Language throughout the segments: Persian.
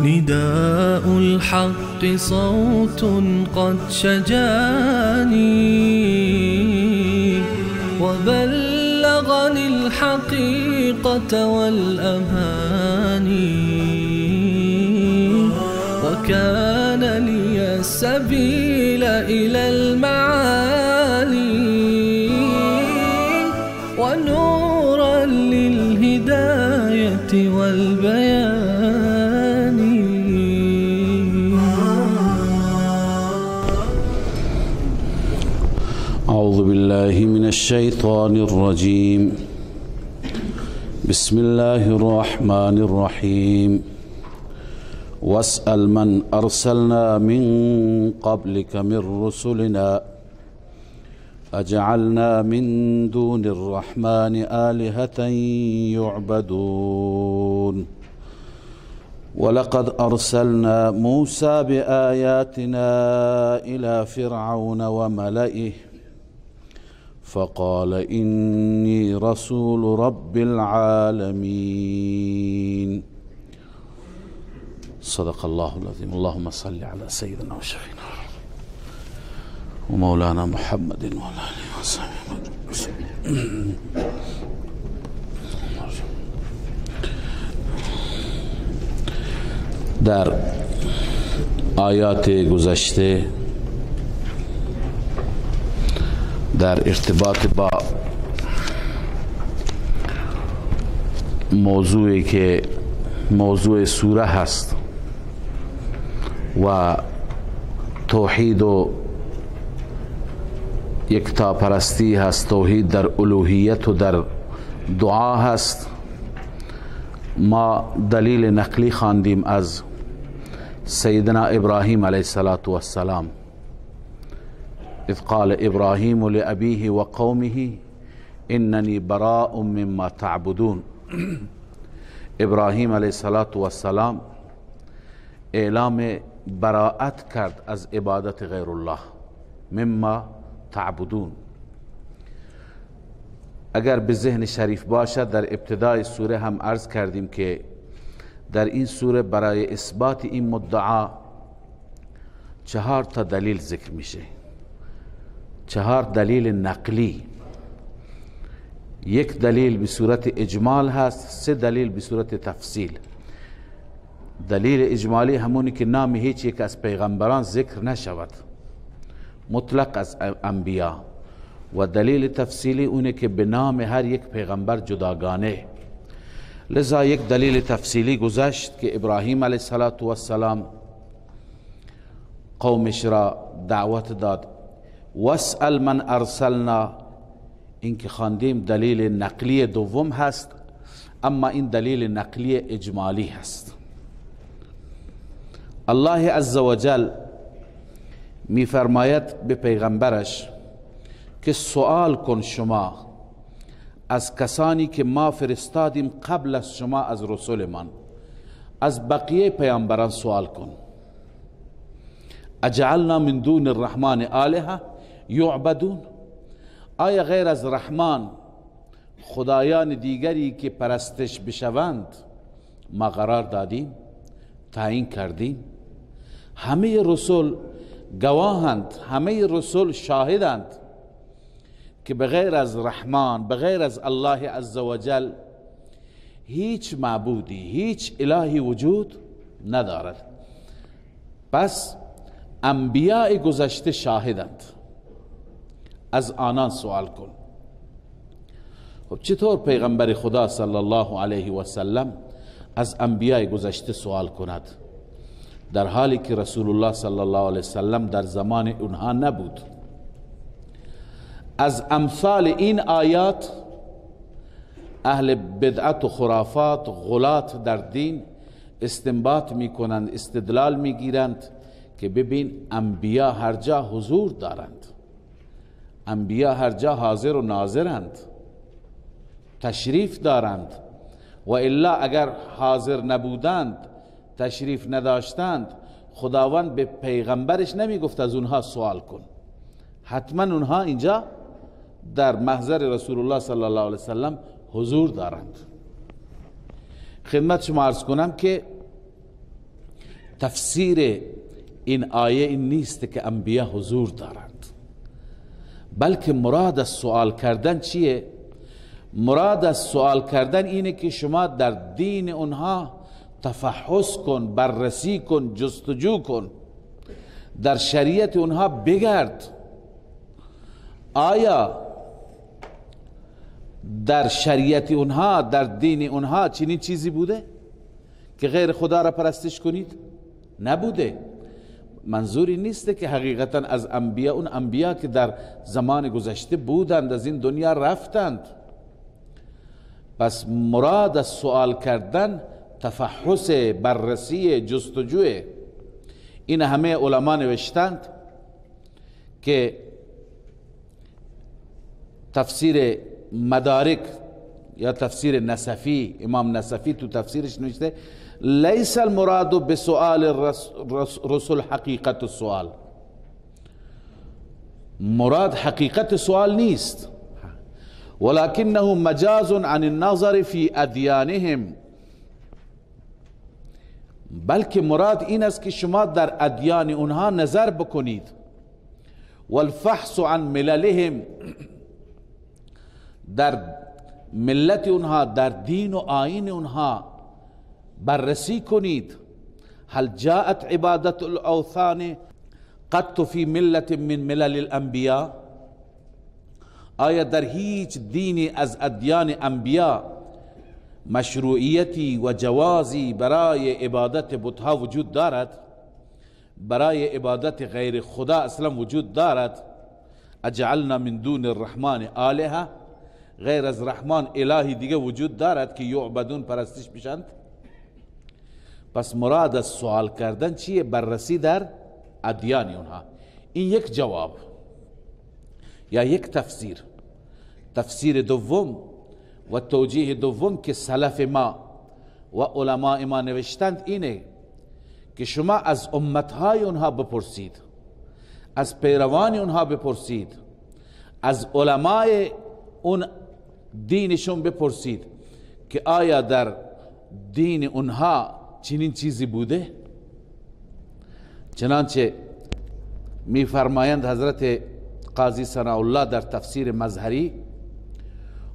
نداء الحق صوت قد شجاني وبلغني الحقيقة والأماني وكان لي السبيل إلى المعالي ونورا للهداية والبيان. أعوذ بالله من الشيطان الرجيم. بسم الله الرحمن الرحيم. واسأل من أرسلنا من قبلك من رسلنا أجعلنا من دون الرحمن آلهة يعبدون ولقد أرسلنا موسى بآياتنا إلى فرعون وملئه فقال إني رسول رب العالمين. صدق الله العظيم. اللهم صل على سيدنا وشفينا ومولانا محمد وعلى آله وصحبه وسلم. در آیات گذشته در ارتباط با موضوعی که موضوع سوره هست و توحید و یکتاپرستی هست، توحید در الوهیت و در دعا هست، ما دلیل نقلی خواندیم از سیدنا ابراهیم علیه السلام. اذ قال ابراهیم لأبیه و قومه اننی براء مما تعبدون. ابراهیم علیه السلام اعلام براءت کرد از عبادت غیر الله، مما تعبدون. اگر به ذهن شریف باشد در ابتدای سوره هم عرض کردیم که در این سوره برای اثبات این مدعا 4 تا دلیل ذکر میشه، 4 دلیل نقلی. 1 دلیل به صورت اجمال هست، 3 دلیل به صورت تفصیل. دلیل اجمالی همونی که نام هیچ یک از پیغمبران ذکر نشود، مطلق از انبیا، و دلیل تفصیلی اونه که به نام هر یک پیغمبر جداگانه. لذا 1 دلیل تفصیلی گذشت که ابراهیم علیه السلام قومش را دعوت داد. واسأل من ارسلنا، این که خواندیم دلیل نقلی دوم هست، اما این دلیل نقلی اجمالی هست. الله عزوجل می فرماید به پیغمبرش که سوال کن شما از کسانی که ما فرستادیم قبل از شما از رسولمان، از بقیه پیامبران سوال کن. اجعلنا من دون الرحمن آلهه یعبدون، آیا غیر از رحمان خدایان دیگری که پرستش بشوند ما قرار دادیم، تعیین کردیم؟ همه رسول گواهند، همه رسول شاهدند که بغیر از رحمان، بغیر از الله عزوجل هیچ معبودی، هیچ الهی وجود ندارد. پس انبیاء گذشته شاهدند، از آنان سوال کن. خب چطور پیغمبر خدا صلی الله علیه و سلم از انبیاء گذشته سوال کند در حالی که رسول الله صلی الله علیه و سلم در زمان اونها نبود؟ از امثال این آیات اهل بدعت و خرافات غلات در دین استنباط میکنند، استدلال میگیرند که ببین انبیا هر جا حضور دارند، انبیا هر جا حاضر و ناظرند، تشریف دارند، و الا اگر حاضر نبودند، تشریف نداشتند، خداوند به پیغمبرش نمیگفت از اونها سوال کن. حتما اونها اینجا در محضر رسول الله صلی الله علیه وسلم حضور دارند. خدمت شما عرض کنم که تفسیر این آیه این نیست که انبیا حضور دارند، بلکه مراد از سوال کردن چیه؟ مراد از سوال کردن اینه که شما در دین اونها تفحص کن، بررسی کن، جستجو کن، در شریعت اونها بگرد. آیا در شریعت اونها، در دین اونها چنین چیزی بوده که غیر خدا را پرستش کنید؟ نبوده. منظوری نیست که حقیقتا از انبیا، اون انبیا که در زمان گذشته بودند از این دنیا رفتند. پس مراد از سوال کردن تفحص، بررسی، جستجوه. این همه علما نوشتند که تفسیر مدارک یا تفسیر نسفی، امام نسفی تو تفسیرش نوشته لیس المراد بسؤال رسول حقیقت السؤال، مراد حقیقت سوال نیست، ولكنه مجاز عن النظر في ادیانهم، بلکه مراد این است که شما در ادیان اونها نظر بکنید، والفحص عن مللهم، در ملت اونها، در دین و آیین اونها بررسی کنید. هل جاءت عبادت الاوثان قط فی ملت من ملل الانبیاء؟ آیا در هیچ دینی از ادیان انبیا مشروعیتی و جوازی برای عبادت بتها وجود دارد؟ برای عبادت غیر خدا اصلا وجود دارد؟ اجعلنا من دون الرحمن آلهه، غیر از رحمان الهی دیگه وجود دارد که یعبدون، پرستش بشند؟ پس مراد از سوال کردن چیه؟ بررسی در ادیان اونها. این یک جواب یا یک تفسیر. تفسیر دوم و توجیه دوم که سلف ما و علماء ما نوشتند اینه که شما از امتهای اونها بپرسید، از پیروان اونها بپرسید، از علمای اون دینشون بپرسید که آیا در دین اونها چنین چیزی بوده؟ چنانچه میفرمایند حضرت قاضی ثناءالله در تفسیر مظهری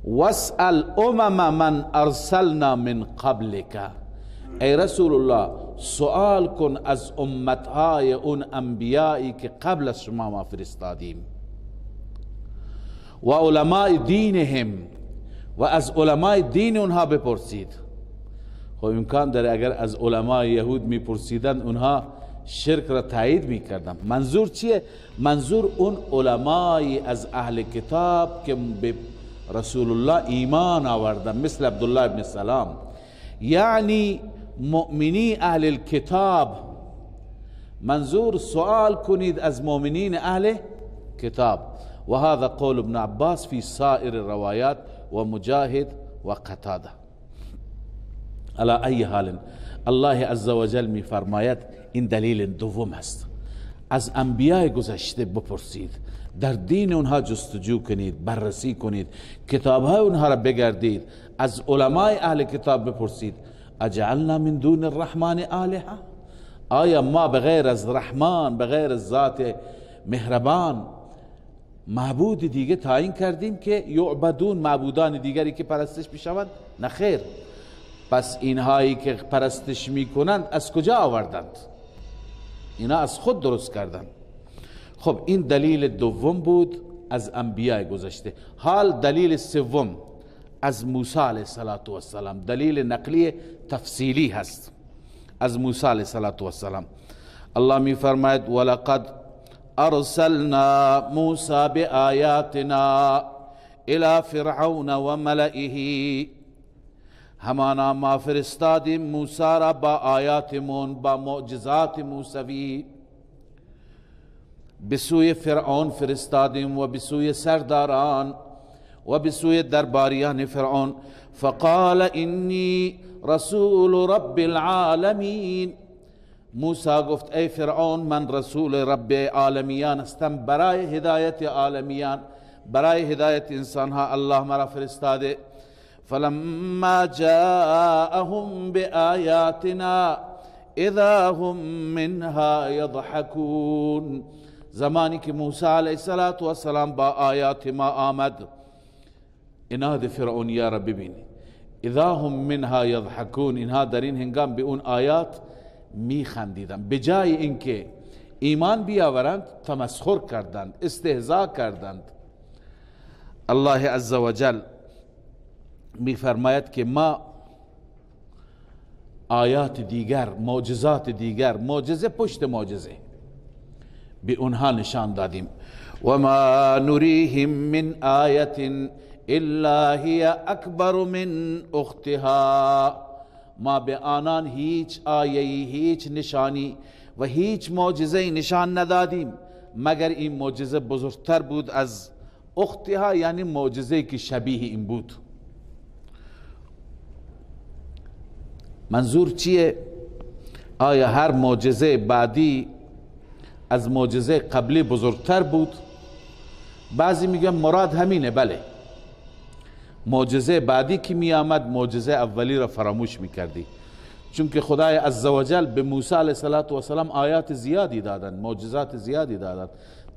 واسأل امم من ارسلنا من قبلک، ای رسول الله سوال کن از امتهای اون انبیایی که قبل از شما ما فرستادیم، و علماء دینهم، و از علماء دین اونها بپرسید. خب امکان داره اگر از علماء یهود میپرسیدن اونها شرک را تایید میکردن. منظور چیه؟ منظور اون علمای از اهل کتاب که به رسول الله ایمان آوردن، مثل عبدالله ابن سلام، یعنی مؤمنی اهل الكتاب. منظور سوال کنید از مؤمنین اهل کتاب. و هذا قول ابن عباس في سائر الروايات و مجاهد و قتاده. على ای حال الله عز وجل می فرماید این دلیل دوم است. از انبیاء گذشته بپرسید، در دین اونها جستجو کنید، بررسی کنید، کتابهای اونها را بگردید، از علمای اهل کتاب بپرسید اجعلنا من دون الرحمن آلهه، آیا ما بغیر از رحمان، بغیر از ذات مهربان معبود دیگه تعیین کردیم که یعبدون، معبودان دیگری که پرستش بشوند؟ نه خیر. پس اینهایی که پرستش میکنند از کجا آوردند؟ اینا از خود درست کردند. خب این دلیل دوم بود از انبیاء گذشته. حال دلیل سوم از موسی علیه السلام، دلیل نقلی تفصیلی هست از موسی علیه السلام. الله می فرماید ولقد ارسلنا موسی بآیاتنا الى فرعون و ملئه همانا ما فرستادیم موسی را با آیاتمون، با معجزات موسوی بسوی فرعون فرستادیم و بسوی سرداران و بسوی درباریان فرعون. فقال اینی رسول رب العالمین، موسی گفت ای فرعون من رسول رب عالمیان هستم، برای هدایت عالمیان، برای هدایت انسان ها الله مرا فرستاده. فلما جاءهم بآیاتنا اذا هم منها یضحکون، زمانی که موسی علیه السلام با آیات ما آمد، عناد فرعونیا را ببینی، اذا هم منها یضحکون، اینها در این هنگام به اون آیات می خندیدند، به جای اینکه ایمان بیاورند تمسخر کردند، استهزاء کردند. الله عزوجل می فرماید که ما آیات دیگر، معجزات دیگر، معجزه پشت معجزه به اونها نشان دادیم. و ما نریهم من آیت الا هی اکبر من اختها، ما به آنان هیچ آیه‌ای، هیچ نشانی و هیچ معجزه‌ای نشان ندادیم مگر این معجزه بزرگتر بود از اختها، یعنی معجزه‌ای که شبیه این بود. منظور چیه؟ آیا هر معجزه بعدی از معجزه قبلی بزرگتر بود؟ بعضی میگن مراد همینه. بله، معجزه بعدی که می آمد معجزه اولی را فراموش میکردی، چون که خدای عزوجل به موسی علیه السلام آیات زیادی دادند، معجزات زیادی دادند.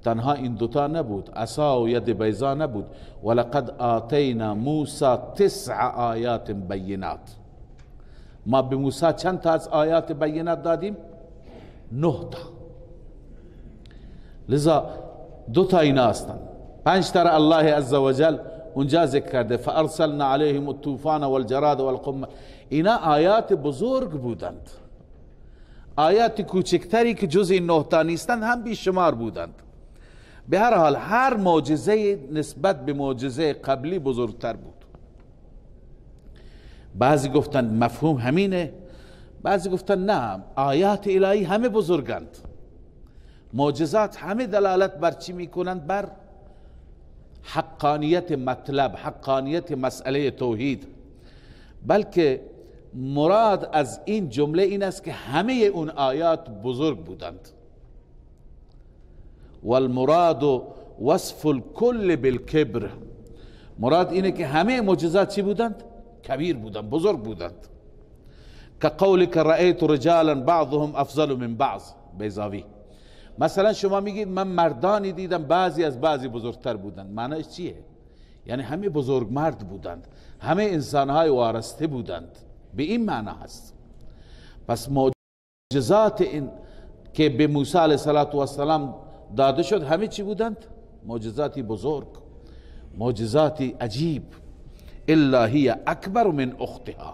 تنها این دوتا نبود، عصا و ید بیضا نبود. ولقد آتینا موسی 9 آیات بینات، ما به موسی چند تا از آیات بینات دادیم؟ 9 تا. لذا 2 تا اینا هستند، 5 تا الله عزوجل اونجا ذکر کرده. فارسلنا علیهم الطوفان والجراد والقمل، اینا آیات بزرگ بودند. آیات کوچکتری که جز این 9 تا نیستند هم بیشمار بودند. به هر حال هر معجزه نسبت به معجزه قبلی بزرگتر بود. بعضی گفتند مفهوم همینه، بعضی گفتند نه، آیات الهی همه بزرگند، معجزات همه دلالت بر چی میکنند؟ بر حقانیت مطلب، حقانیت مسئله توحید. بلکه مراد از این جمله این است که همه اون آیات بزرگ بودند. والمراد وصف الكل بالكبر، مراد اینه که همه معجزات چی بودند؟ کبیر بودند، بزرگ بودند. که قولک رأیت رجالا بعضهم افضل من بعض، بیضاوی. مثلا شما میگید من مردانی دیدم بعضی از بعضی بزرگتر بودند، معنیش چیه؟ یعنی همه بزرگ مرد بودند، همه انسانهای وارسته بودند، به این معنی هست. پس معجزات این که به موسی علیه السلام داده شد همه چی بودند؟ معجزاتی بزرگ، معجزاتی عجیب. الا هی اکبر من اختها،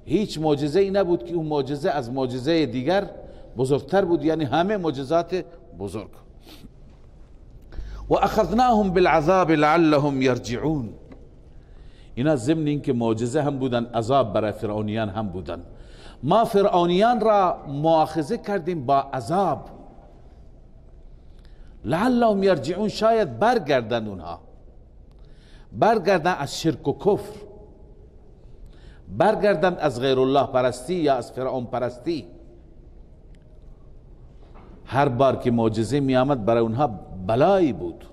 هیچ معجزه ای نبود که اون معجزه از معجزه دیگر بزرگتر بود، یعنی همه معجزات بزرگ. و اخذناهم بالعذاب لعلهم یرجعون، اینا ضمن این که معجزه هم بودن، عذاب برای فرعونیان هم بودن. ما فرعونیان را مؤاخذه کردیم با عذاب، لعلهم یرجعون، شاید برگردن، اونها برگردن از شرک و کفر، برگردن از غیر الله پرستی یا از فرعون پرستی. هر بار که معجزه می آمد برای اونها بلایی بود.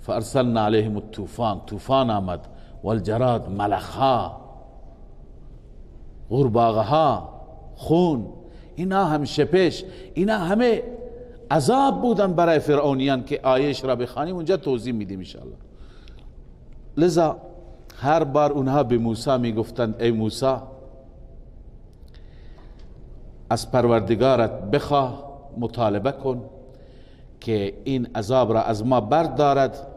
فارسلنا علیهم الطوفان، طوفان آمد، والجراد، ملخها، غورباغه‌ها، خون، اینا هم شپش، اینا همه عذاب بودن برای فرعونیان که آیش را بخوانیم اونجا توضیح میدیم ان شاء الله. لذا هر بار اونها به موسی میگفتند ای موسی از پروردگارت بخواه، مطالبه کن که این عذاب را از ما بردارد،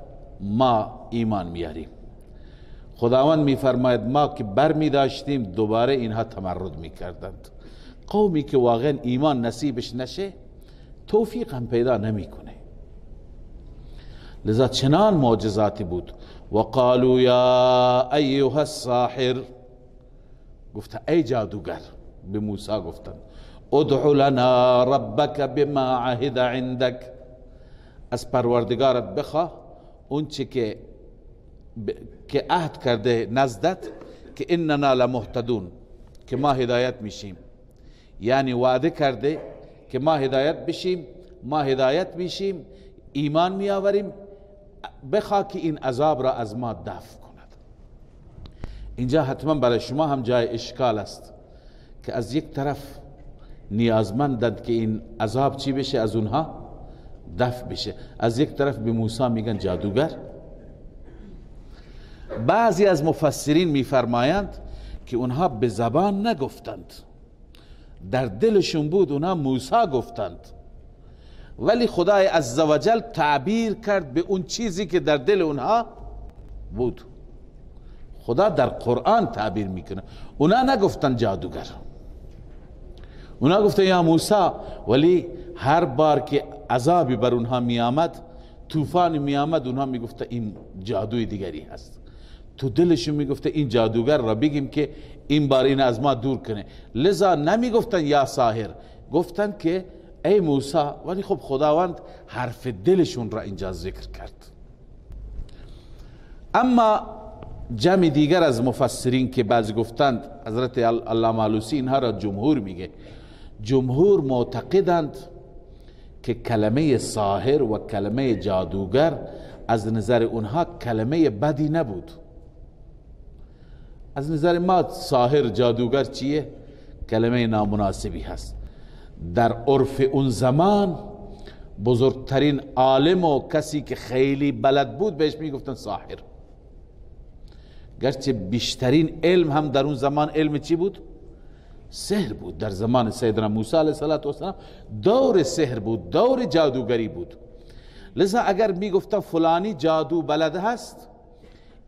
ما ایمان میاریم. خداوند میفرماید ما که بر می داشتیم دوباره اینها تمرد میکردند. قومی که واقعا ایمان نصیبش نشه توفیق هم پیدا نمیکنه. لذا چنان معجزاتی بود. و قالوا یا ایها الساحر، گفت ای جادوگر، به موسی گفتن ادع لنا ربک بما عهد عندك، از پروردگارت بخواه اون چی که عهد کرده نزدت که اننا لمهتدون، که ما هدایت میشیم. یعنی وعده کرده که ما هدایت بشیم، ما هدایت میشیم، ایمان میآوریم، بخواه که این عذاب را از ما دفع کند. اینجا حتما برای شما هم جای اشکال است که از یک طرف نیازمندند که این عذاب چی بشه، از اونها دفع بشه، از یک طرف به موسی میگن جادوگر. بعضی از مفسرین میفرمایند که اونها به زبان نگفتند، در دلشون بود، اونها موسی گفتند، ولی خدای عزوجل تعبیر کرد به اون چیزی که در دل اونها بود. خدا در قرآن تعبیر میکنه، اونها نگفتن جادوگر، اونها گفتن یا موسی، ولی هر بار که عذابی بر اونها میآمد، طوفانی میآمد، اونها میگفتن این جادوی دیگری هست. تو دلشون میگفته این جادوگر را بگیم که این بار این از ما دور کنه، لذا نمیگفتن یا ساحر، گفتن که ای موسی. ولی خب خداوند حرف دلشون را اینجا ذکر کرد. اما جمع دیگر از مفسرین که بعضی گفتند، حضرت علامه آلوسی اینها را جمهور میگه، جمهور معتقدند که کلمه ساحر و کلمه جادوگر از نظر اونها کلمه بدی نبود. از نظر ما ساحر جادوگر چیه؟ کلمه نامناسبی هست. در عرف اون زمان بزرگترین عالم و کسی که خیلی بلد بود بهش میگفتن ساحر، گرچه بیشترین علم هم در اون زمان علم چی بود؟ سحر بود. در زمان سیدنا موسی علیه السلام دور سحر بود، دور جادوگری بود. لذا اگر میگفتن فلانی جادو بلد هست،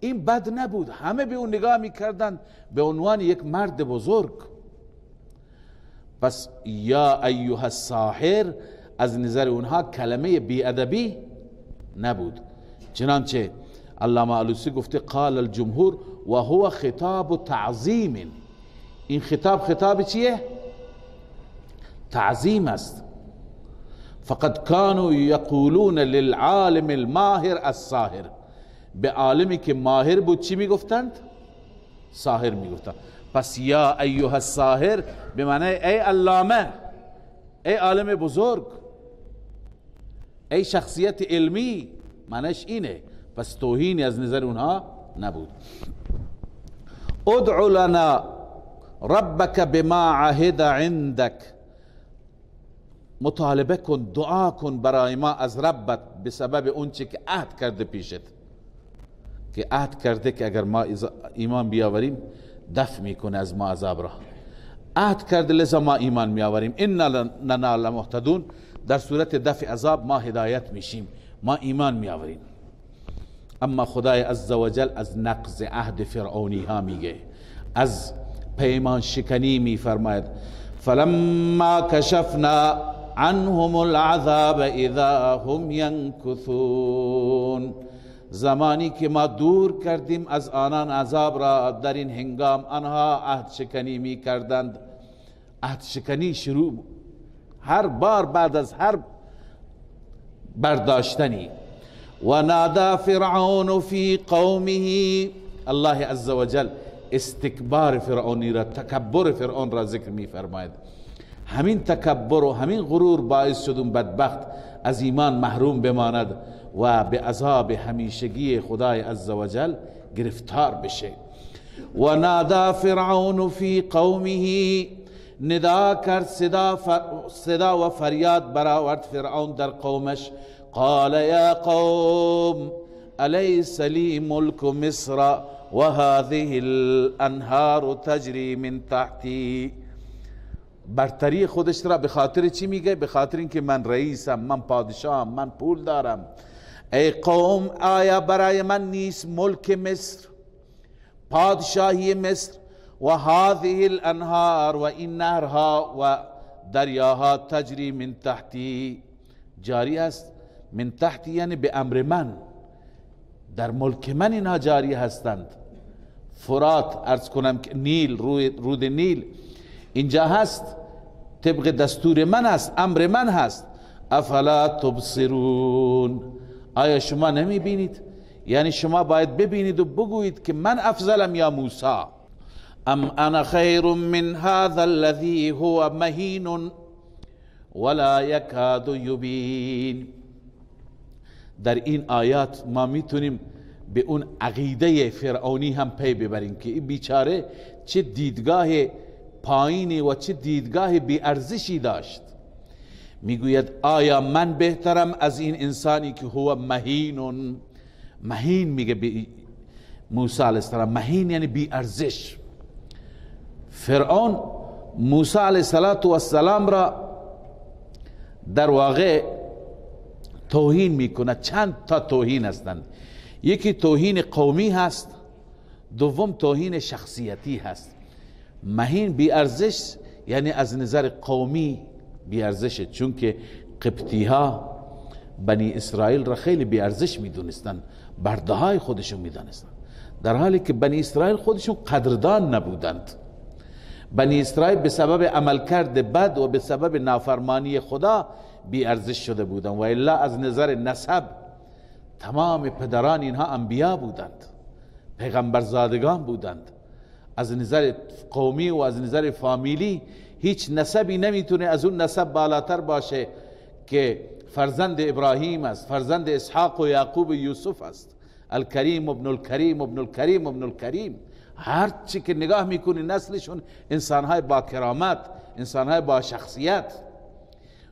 این بد نبود، همه به اون نگاه میکردند به عنوان یک مرد بزرگ. پس یا ایها الساحر از نظر اونها کلمه بیادبی نبود. چنانچه علامه آلوسی گفته قال الجمهور و هو خطاب تعظیم، این خطاب چیه؟ تعظیم است. فقد كانوا یقولون للعالم الماهر الساحر، به عالمی که ماهر بود چی میگفتند؟ ساحر میگفتند. پس یا ایها الساحر به معنی ای علامه، ای عالم بزرگ، ای شخصیت علمی، معنیش اینه. پس توهینی از نظر اونها نبود. ادع لنا ربک بما عهد عندك، مطالبه کن، دعا کن برای ما از ربت به سبب اون چی که عهد کرده پیشت، که عهد کرده که اگر ما ایمان بیاوریم دفع میکنه از ما عذاب را. عهد کرده لذا ما ایمان میآوریم. انا لنا لمهتدون، در صورت دفع عذاب ما هدایت میشیم، ما ایمان میآوریم. اما خدای عزوجل از نقض عهد فرعونی ها میگه، از پیمان شکنی میفرماید فلما کشفنا عنهم العذاب اذا هم ینکثون، زمانی که ما دور کردیم از آنان عذاب را، در این هنگام آنها عهد شکنی می کردند. عهد شکنی شروع هر بار بعد از هر برداشتنی. و نادا فرعون فی قومه، الله عزوجل استکبار فرعونی را، تکبر فرعون را ذکر می فرماید. همین تکبر و همین غرور باعث شد اون بدبخت از ایمان محروم بماند و به عذاب همیشگی خدای عزوجل گرفتار بشه. و نادا فرعون فی قومه، ندا کرد، صدا و فریاد برآورد فرعون در قومش. قال یا قوم الیس لی ملک مصر و هذه الانهار تجری من تحتی. برتری خودش را به خاطر چی میگه؟ به خاطر اینکه من رئیسم، من پادشاهم، من پول دارم. ای قوم آیا برای من نیست ملک مصر، پادشاهی مصر، و هذه الانهار، و این نهرها و دریاها، تجری من تحتی، جاری است. من تحتی یعنی به امر من، در ملک من اینها جاری هستند. فرات عرض کنم که نیل، رود نیل اینجا هست، طبق دستور من هست، امر من هست. افلا تبصرون، آیا شما نمی بینید؟ یعنی شما باید ببینید و بگویید که من افضلم یا موسی. ام انا خیر من هذا الذي هو مهین ولا یکاد یبین. در این آیات ما میتونیم به اون عقیده فرعونی هم پی ببریم که این بیچاره چه دیدگاه پایینی و چه دیدگاه بی ارزشی داشت. میگوید آیا من بهترم از این انسانی که هو مهین؟ مهین میگه به موسی علیه السلام، مهین یعنی بی ارزش. فرعون موسی علیه السلام را در واقع توهین میکنه. چند تا توهین هستند، یکی توهین قومی هست، دوم توهین شخصیتی هست. مهین بی ارزش یعنی از نظر قومی بی ارزشه، چون که قبطی ها بنی اسرائیل را خیلی بی ارزش میدونستن، برده های خودشون میدونستن، در حالی که بنی اسرائیل خودشون قدردان نبودند. بنی اسرائیل به سبب عملکرد بد و به سبب نافرمانی خدا بی ارزش شده بودند، و الا از نظر نسب تمام پدران اینها انبیا بودند، پیغمبرزادگان بودند. از نظر قومی و از نظر فامیلی هیچ نسبی نمیتونه از اون نسب بالاتر باشه که فرزند ابراهیم است، فرزند اسحاق و یعقوب و یوسف است. الکریم ابن الکریم ابن الکریم ابن الکریم. هر چی که نگاه میکنی نسلشون انسانهای با کرامت، انسانهای با شخصیت.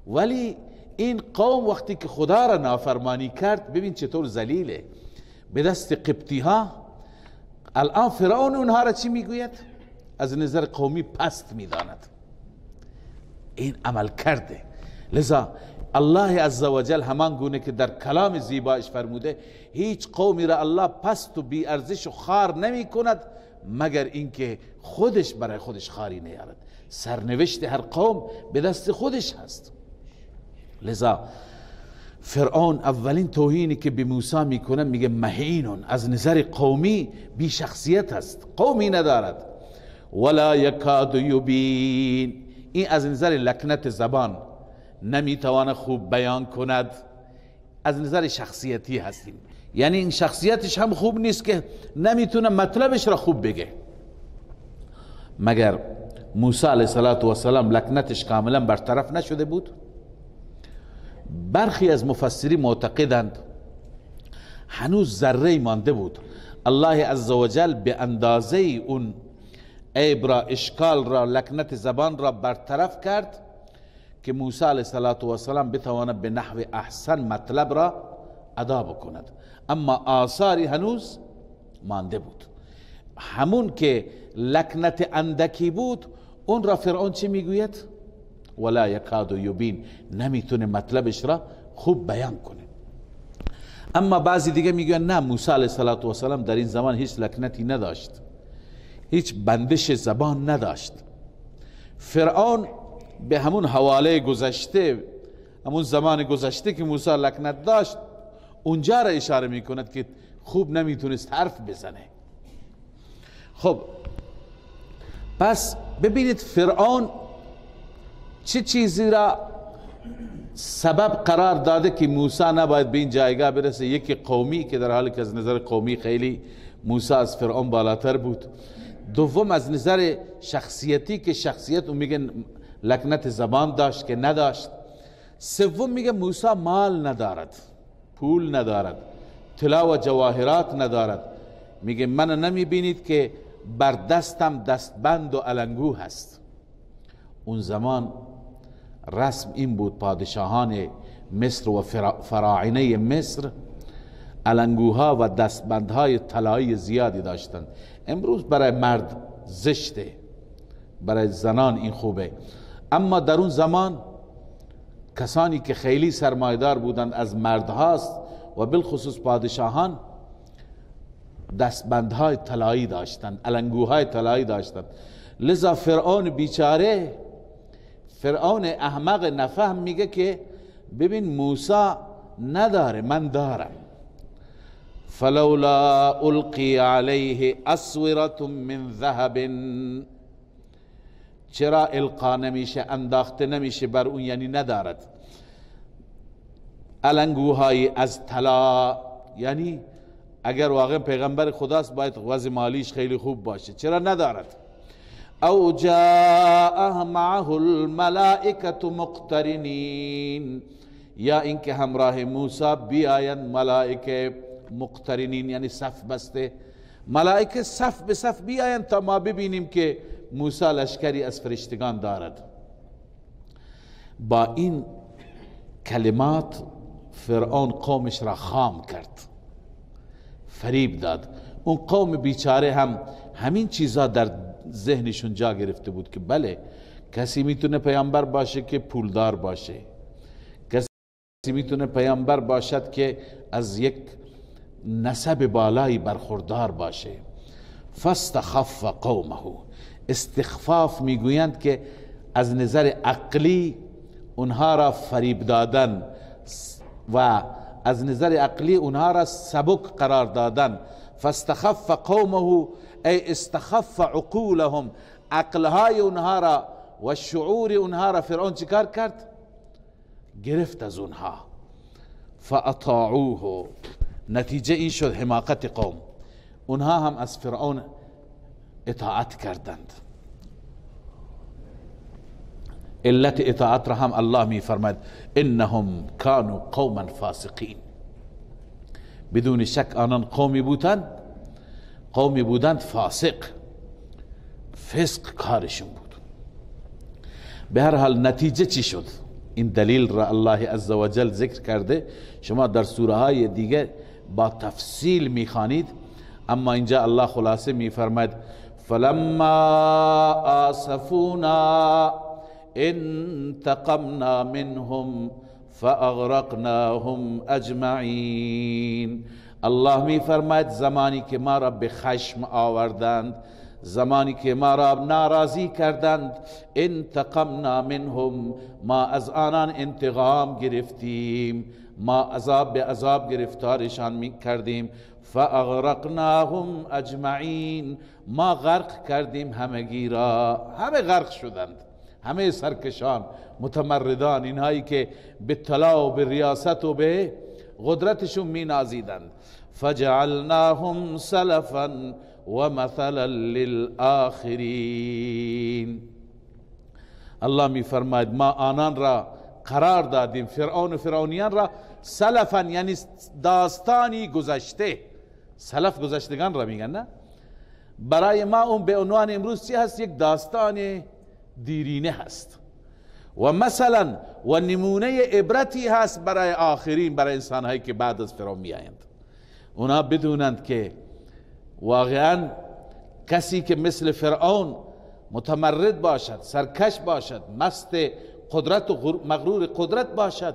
ولی این قوم وقتی که خدا را نافرمانی کرد، ببین چطور ذلیله به دست قبطی ها. الان فرعون اونها را چی میگوید؟ از نظر قومی پست میداند. این عمل کرده. لذا الله عزوجل همان گونه که در کلام زیبایش فرموده هیچ قومی را الله پست و بی ارزش و خار نمی کند مگر اینکه خودش برای خودش خاری نیارد. سرنوشت هر قوم به دست خودش هست. لذا فرعون اولین توهینی که به موسی میکنه میگه مهینون، از نظر قومی بی شخصیت هست، قومی ندارد. ولا یکاد یبین، این از نظر لکنت زبان نمیتوانه خوب بیان کند، از نظر شخصیتی هستیم. یعنی این شخصیتش هم خوب نیست که نمیتونه مطلبش را خوب بگه. مگر موسی علیه السلام لکنتش کاملا برطرف نشده بود؟ برخی از مفسرین معتقدند هنوز ذره مانده بود. الله عزوجل به اندازه اون عیب را، اشکال را، لکنت زبان را برطرف کرد که موسی علیه السلام بتواند به نحو احسن مطلب را ادا بکند، اما آثاری هنوز مانده بود. همون که لکنت اندکی بود اون را فرعون چی میگوید؟ ولا یکاد یبین، نمیتونه مطلبش را خوب بیان کنه. اما بعضی دیگه میگن نه، موسی علیه السلام در این زمان هیچ لکنتی نداشت، هیچ بندش زبان نداشت. فرعون به همون حواله گذشته، همون زمان گذشته که موسی لکنت داشت، اونجا را اشاره میکند که خوب نمیتونست حرف بزنه. خب پس ببینید فرعون چه چیزی را سبب قرار داده که موسی نباید به این جایگاه برسه. یکی قومی، که در حالی که از نظر قومی خیلی موسی از فرعون بالاتر بود. دوم از نظر شخصیتی که شخصیت اون میگن لکنت زبان داشت که نداشت. سوم میگه موسی مال ندارد، پول ندارد، طلا و جواهرات ندارد. میگه من نمیبینید که بر دستم دستبند و علنگو هست. اون زمان رسم این بود، پادشاهان مصر و فراعنه مصر علنگوها و دستبندهای طلایی زیادی داشتند. امروز برای مرد زشته، برای زنان این خوبه، اما در اون زمان کسانی که خیلی سرمایدار بودند از مردهاست و بالخصوص پادشاهان دستبندهای طلایی داشتند، علنگوهای طلایی داشتند. لذا فرعون بیچاره، فرعون احمق نفهم میگه که ببین موسی نداره، من دارم. فلولا القی علیه اسورة من ذهب، چرا القا نمیشه، انداخته نمیشه بر اون، یعنی ندارد علنگوهای از طلا. یعنی اگر واقعا پیغمبر خداست باید وضع مالیش خیلی خوب باشه، چرا ندارد؟ او جاء معه الملائکة مقترنین، یا اینکه همراه موسی بیایند ملائکه مقترنین، یعنی صف بسته، ملائکه صف به صف بیایند تا ما ببینیم که موسی لشکری از فرشتگان دارد. با این کلمات فرعون قومش را خام کرد، فریب داد. اون قوم بیچاره هم همین چیزا در ذهنشون جا گرفته بود که بله کسی میتونه پیامبر باشه که پولدار باشه، کسی میتونه پیامبر باشد که از یک نسب بالایی برخوردار باشه. فاستخف قومه، استخفاف میگویند که از نظر عقلی اونها را فریب دادن و از نظر عقلی اونها را سبک قرار دادن. فاستخف قومه ای استخف عقولهم، عقلهای اونها را و شعور اونها را فرعون چیکار کرد؟ گرفت از اونها. فاطاعوه، نتیجه این شد حماقت قوم، اونها هم از فرعون اطاعت کردند. علت اطاعت را هم الله می فرماید انهم كانوا قوما فاسقین، بدون شک آنان قومی بودند فاسق، فسق کارشون بود. به هر حال نتیجه چی شد؟ این دلیل را الله عزوجل ذکر کرده، شما در سوره های دیگه با تفصیل میخوانید، اما اینجا الله خلاصه میفرماید فلما آسفونا انتقمنا منهم فاغرقناهم اجمعین. الله میفرماید زمانی که ما را به خشم آوردند، زمانی که ما را ناراضی کردند، انتقمنا منهم، ما از آنان انتقام گرفتیم، ما عذاب به عذاب گرفتارشان می کردیم. فاغرقناهم اجمعین، ما غرق کردیم همگی را، همه غرق شدند، همه سرکشان متمردان، اینهایی که به طلا و به ریاست و به قدرتشون می نازیدند. فجعلناهم سلفا و مثلا للآخرین. الله می فرماید ما آنان را قرار دادیم، فرعون و فرعونیان را، سلفا یعنی داستانی گذشته. سلف گذشتگان را میگن، نه؟ برای ما اون به عنوان امروز چی هست؟ یک داستان دیرینه هست و مثلا و نمونه عبرتی هست برای آخرین، برای انسانهایی که بعد از فرعون میآیند. اونا بدونند که واقعا کسی که مثل فرعون متمرد باشد، سرکش باشد، مست قدرت و مغرور قدرت باشد،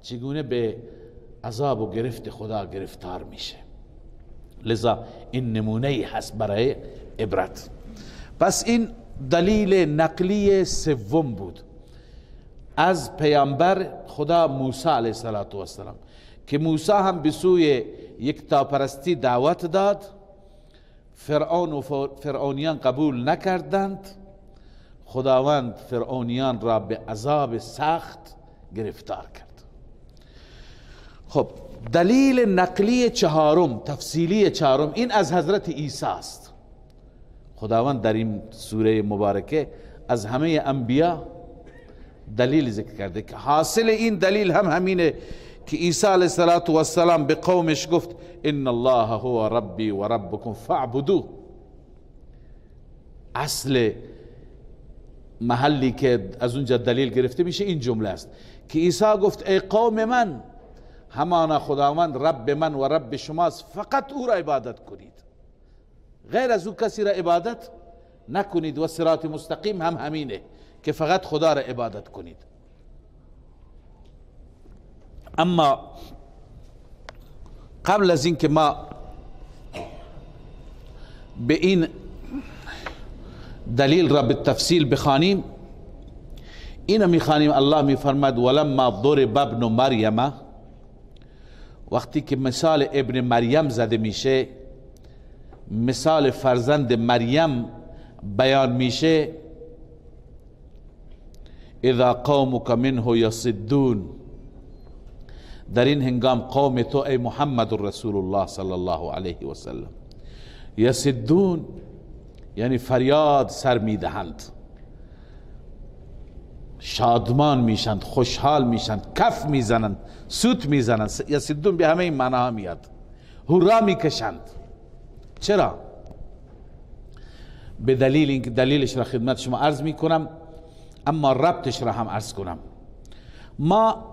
چگونه به عذاب و گرفت خدا گرفتار میشه. لذا این نمونه هست برای عبرت. پس این دلیل نقلی سوم بود از پیامبر خدا موسی علیه السلام، که موسی هم به سوی یکتاپرستی دعوت داد، فرعون و فرعونیان قبول نکردند، خداوند فرعونیان را به عذاب سخت گرفتار کرد. خب دلیل نقلی چهارم، تفصیلی چهارم، این از حضرت عیسی است. خداوند در این سوره مبارکه از همه انبیا دلیل ذکر کرده که حاصل این دلیل هم همینه که عیسی علیه السلام به قومش گفت ان الله هو ربی و ربکم فاعبدوه. اصل محلی که از اونجا دلیل گرفته میشه این جمله است که عیسی گفت ای قوم من، همانا خداوند رب من و رب شماست، فقط او را عبادت کنید، غیر از او کسی را عبادت نکنید. و صراط مستقیم هم همینه که فقط خدا را عبادت کنید. اما قبل از این که ما به این دلیل را به تفصیل بخوانیم، اینو میخوانیم. الله میفرماد ولما ضرب ابن مریم وقتی که مثال ابن مریم زده میشه، مثال فرزند مریم بیان میشه، اذا قومک منه یصدون، در این هنگام قوم تو ای محمد رسول الله صلی الله علیه و سلم، یصدون یعنی فریاد سر میدهند، شادمان میشند، خوشحال میشند، کف میزنند، سوت میزنند. یصدون به همه این معناها میاد، هورا میکشند. چرا؟ به دلیل اینکه دلیلش را خدمت شما عرض میکنم، اما ربطش را هم عرض کنم. ما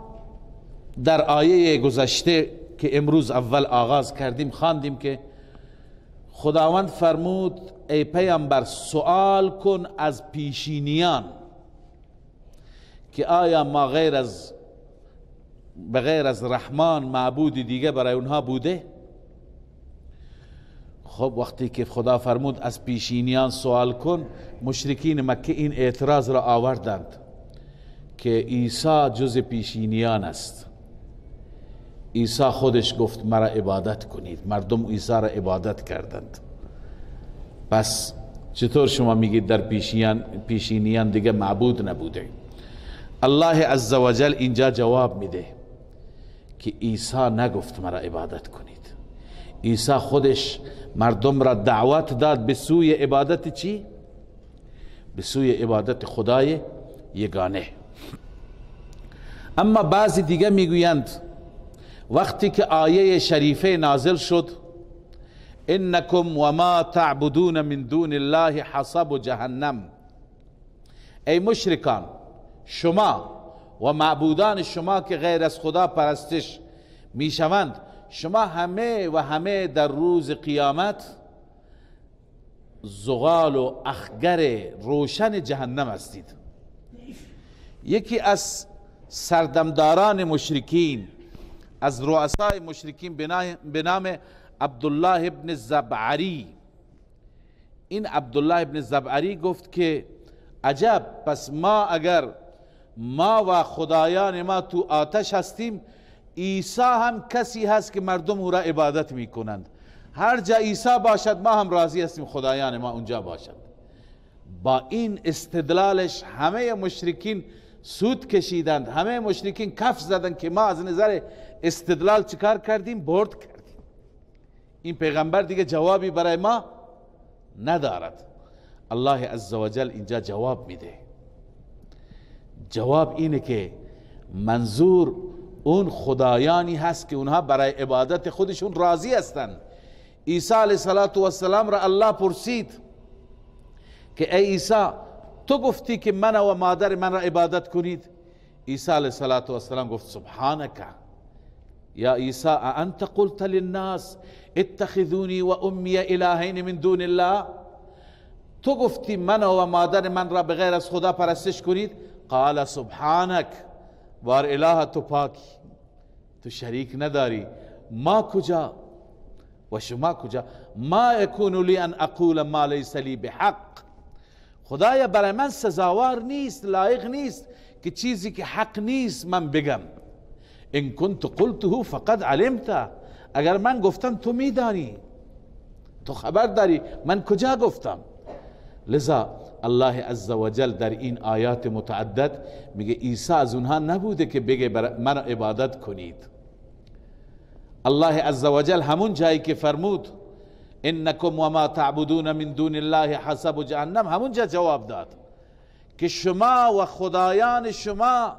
در آیه گذشته که امروز اول آغاز کردیم خواندیم که خداوند فرمود ای پیامبر سوال کن از پیشینیان که آیا ما بغیر از رحمان معبودی دیگه برای اونها بوده؟ خب وقتی که خدا فرمود از پیشینیان سوال کن، مشرکین مکه این اعتراض را آوردند که عیسی جز پیشینیان است. عیسی خودش گفت مرا عبادت کنید، مردم عیسی را عبادت کردند، پس چطور شما میگید در پیشینیان دیگه معبود نبوده؟ الله عزوجل اینجا جواب میده که عیسی نگفت مرا عبادت کنید. عیسی خودش مردم را دعوت داد به سوی عبادت چی؟ به سوی عبادت خدای یگانه. اما بعضی دیگه میگویند وقتی که آیه شریفه نازل شد انکم و ما تعبدون من دون الله حصب جهنم، ای مشرکان شما و معبودان شما که غیر از خدا پرستش میشوند، شما همه در روز قیامت زغال و اخگر روشن جهنم هستید. یکی از سردمداران مشرکین، از رؤسای مشرکین به نام عبدالله ابن زبعری، این عبدالله ابن زبعری گفت که عجب، پس اگر ما و خدایان ما تو آتش هستیم، عیسی هم کسی هست که مردم او را عبادت می کنند. هر جا عیسی باشد ما هم راضی هستیم خدایان ما اونجا باشد. با این استدلالش همه مشرکین سود کشیدند، همه مشرکین کف زدند که ما از نظر استدلال چیکار کردیم؟ برد کردیم. این پیغمبر دیگه جوابی برای ما ندارد. الله عزوجل اینجا جواب میده. جواب اینه که منظور اون خدایانی هست که اونها برای عبادت خودشون راضی هستند. عیسی علیه السلام را الله پرسید که ای عیسی تو گفتی که من و مادر من را عبادت کنید؟ عیسی علیه السلام گفت سبحانک یا عیسی انت قلت للناس اتخذونی و امی الهین من دون الله، تو گفتی من و مادر من را بغیر از خدا پرستش کنید؟ قال سبحانک، وار اله تو پاکی، تو شریک نداری، ما کجا و شما کجا؟ ما یکون لی ان اقول ما لیس لی بحق، خدایا برای من سزاوار نیست، لایق نیست که چیزی که حق نیست من بگم. ان کنت قلته فقد علمت، اگر من گفتم تو میدانی، تو خبر داری من کجا گفتم. لذا الله عزوجل در این آیات متعدد میگه عیسی از اونها نبوده که بگه من عبادت کنید. الله عزوجل همون جایی که فرمود انکم و ما تعبدون من دون الله حصب جهنم، همون جا جواب داد که شما و خدایان شما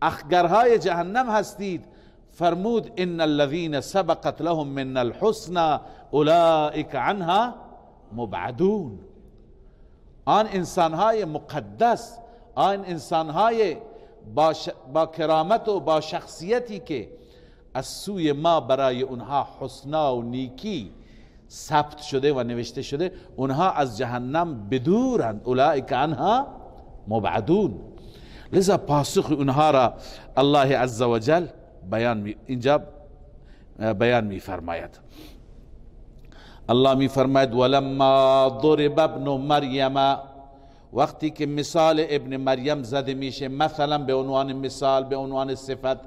اخگرهای جهنم هستید. فرمود ان الذين سبقت لهم من الحسنى اولئک عنها مبعدون، آن انسانهای مقدس، آن انسانهای با کرامت و با شخصیتی که از سوی ما برای اونها حسنا و نیکی ثبت شده و نوشته شده، اونها از جهنم بدورند. اولئک عنها مبعدون. لذا پاسخ اونها را الله عزوجل اینجا بیان می فرماید. الله می فرماید ولما ضرب ابن مریم، وقتی که مثال ابن مریم زده میشه، مثلا به عنوان مثال، به عنوان صفت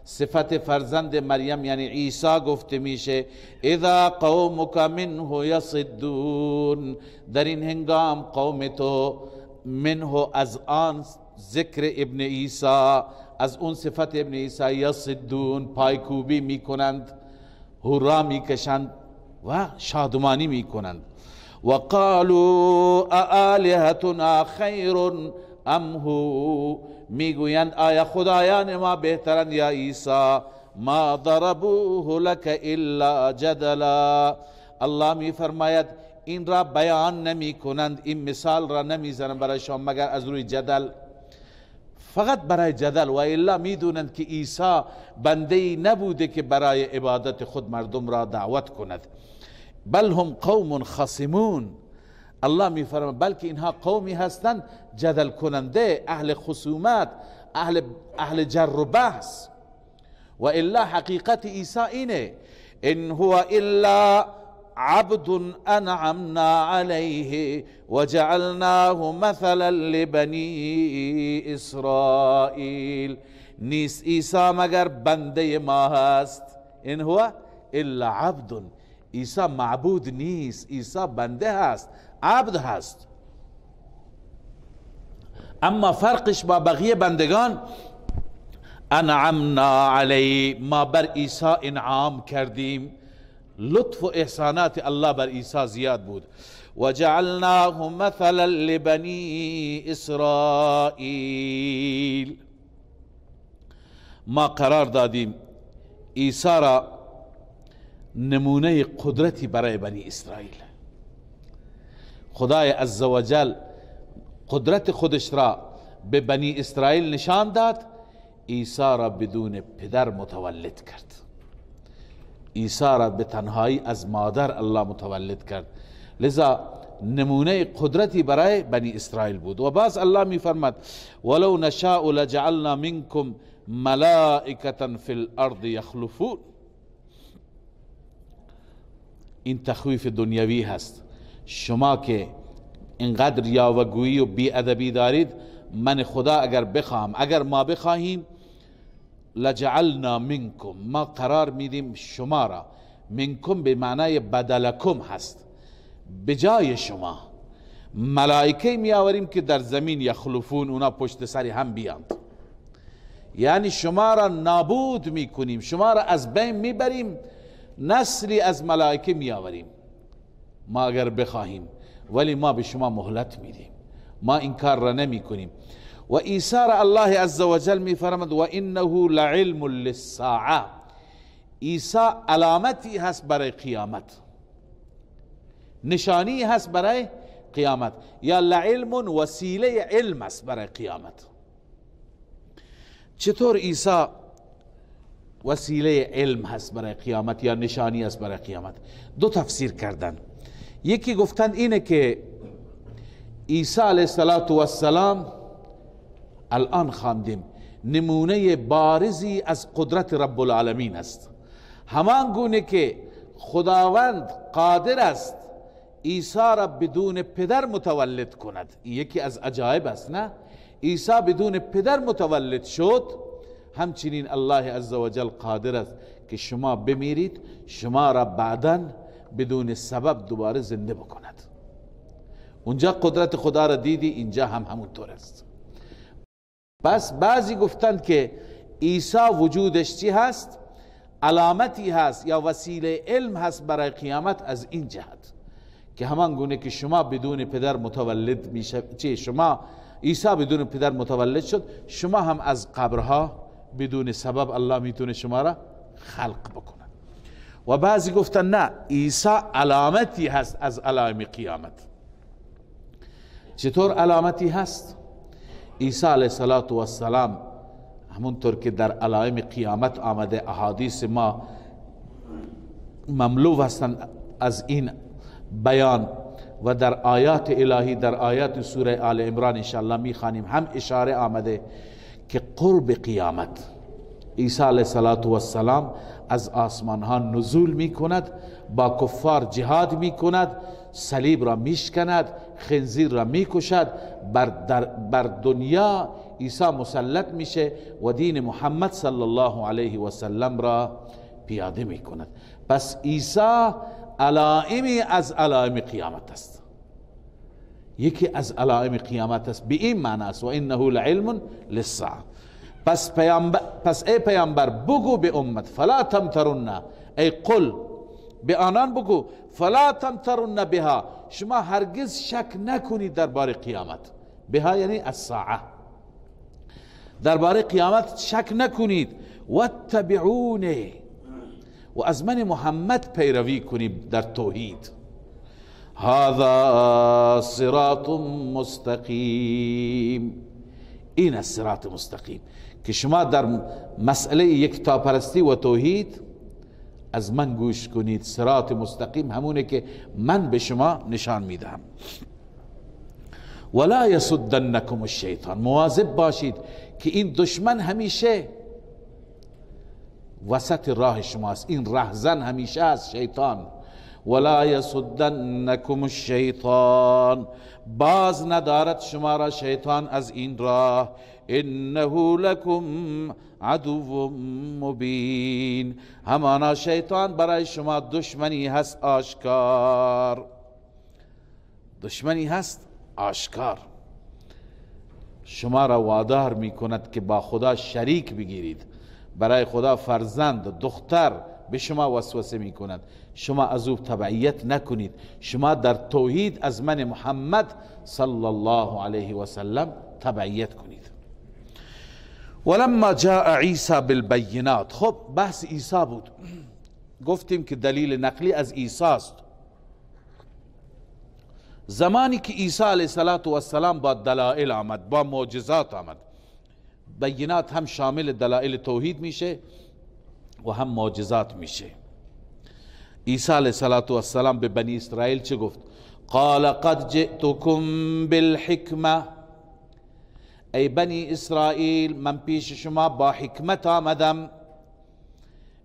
صفت فرزند مریم یعنی عیسی گفته میشه اذا قومک منه یصدون، در این هنگام قوم تو منه از آن ذکر ابن عیسی، از اون صفت ابن عیسی یصدون پایکوبی میکنند، هورا میکشند و شادمانی میکنند. وقالوا آلهتنا خیر ام هو، میگویند آیا خدایان ما بهترند یا عیسی؟ ما ضربوه لك الا جدلا، الله میفرماید این را بیان نمی کنند، این مثال را نمیزنند برای شما مگر از روی جدل، فقط برای جدل، و الا میدونند که عیسی بنده‌ای نبوده که برای عبادت خود مردم را دعوت کند. بل هم قوم خصمون، الله میفرماید بلکه اینها قومی هستند جدل کننده، اهل خصومت، اهل جر و بحث. و الا حقیقت عیسی اینه ان هو الا عبد انعمنا علیه وجعلناه مثلا لبنی اسرائیل، نیست عیسی مگر بنده ما هست. ان هو الا عبد، عیسی معبود نیست، عیسی بنده هست، عبد هست. اما فرقش با بقیه بندگان انعمنا علی، ما بر عیسی انعام کردیم، لطف و احسانات الله بر عیسی زیاد بود. و جعلناه مثلا لبنی اسرائیل، ما قرار دادیم عیسی را نمونه قدرتی برای بنی اسرائیل. خدای عزوجل قدرت خودش را به بنی اسرائیل نشان داد، عیسی را بدون پدر متولد کرد، عیسی را به تنهایی از مادر الله متولد کرد، لذا نمونه قدرتی برای بنی اسرائیل بود. و باز الله می فرماد ولو نشاء لجعلنا منکم ملائکة فی الارض یخلفون، این تخویف دنیوی هست. شما که اینقدر یاوه‌گویی و بی‌ادبی دارید، من خدا اگر بخواهم، اگر ما بخواهیم، لجعلنا منکم، ما قرار میدیم شما را، منکم به معنای بدلکم هست، به جای شما ملائکه می آوریم که در زمین یخلفون، اونا پشت سر هم بیاند، یعنی شما را نابود میکنیم، شما را از بین میبریم، نسلی از ملائکه می آوریم ما اگر بخواهیم، ولی ما به شما مهلت میدیم، ما این کار را نمی کنیم. و عیسی را الله عزوجل می فرمد و انه لعلم للساعه، عیسی علامتی هست برای قیامت، نشانی هست برای قیامت، یا لعلم وسیله علم است برای قیامت. چطور عیسی وسیله علم هست برای قیامت یا نشانی است برای قیامت؟ دو تفسیر کردن. یکی گفتن اینه که عیسی علیه السلام الان خواندیم نمونه بارزی از قدرت رب العالمین است، همان گونه که خداوند قادر است عیسی را بدون پدر متولد کند. این یکی از عجایب است، نه؟ عیسی بدون پدر متولد شد، همچنین الله عزوجل قادر است که شما بمیرید، شما را بعداً بدون سبب دوباره زنده بکند. اونجا قدرت خدا را دیدی، اینجا هم همونطور است. بس بعضی گفتند که عیسی وجودش چی هست؟ علامتی هست یا وسیله علم هست برای قیامت، از این جهت که همان گونه که شما بدون پدر متولد میشه، شما عیسی بدون پدر متولد شد، شما هم از قبرها بدون سبب الله میتونه شما را خلق بکنه. و بعضی گفتن نه، عیسی علامتی هست از علائم قیامت. چطور علامتی هست؟ عیسی علیه السلام همونطور که در علائم قیامت آمده، احادیث ما مملو هستند از این بیان، و در آیات الهی، در آیات سوره آل عمران انشاءالله میخوانیم، هم اشاره آمده که قرب قیامت، عیسی علیه السلام از آسمان ها نزول می کند، با کفار جهاد می کند، صلیب را می شکند، خنزیر را می کشد، بر دنیا عیسی مسلط میشه و دین محمد صلی الله علیه و سلم را پیاده می کند. پس عیسی علائمی از علائم قیامت است، یکی از علائم قیامت است، به این معنی است و انه لعلم للساعه. پس ای پیامبر بگو به امت فلا تمترن، ای قل به آنان بگو فلا تمترن بها، شما هرگز شک نکنید درباره قیامت. بها یعنی الساعه، درباره قیامت شک نکنید. واتبعونی، و از من محمد پیروی کنید در توحید. هذا صراط مستقیم، این است صراط مستقیم که شما در مسئله یکتاپرستی و توحید از من گوش کنید. صراط مستقیم همونه که من به شما نشان میدهم. ولا یصدنکم الشیطان، مواظب باشید که این دشمن همیشه وسط راه شماست، این رهزن همیشه از شیطان. ولا یصدنکم الشیطان، باز ندارد شما را شیطان از این راه. انه لکم عدو مبین، همانا شیطان برای شما دشمنی هست آشکار، دشمنی هست آشکار. شما را وادار می کند که با خدا شریک بگیرید، برای خدا فرزند دختر به شما وسوسه می کند، شما از او تبعیت نکنید، شما در توحید از من محمد صلی الله علیه و سلم تبعیت کنید. ولما جاء عیسی بالبینات، خب بحث عیسی بود، گفتیم که دلیل نقلی از عیسی است. زمانی که عیسی علیه السلام با دلائل آمد، با معجزات آمد، بینات هم شامل دلائل توحید میشه و هم معجزات میشه. عیسی علیه السلام به بنی اسرائیل چه گفت؟ قال قد جئتكم بالحکمه، ای بنی اسرائیل من پیش شما با حکمت آمدم.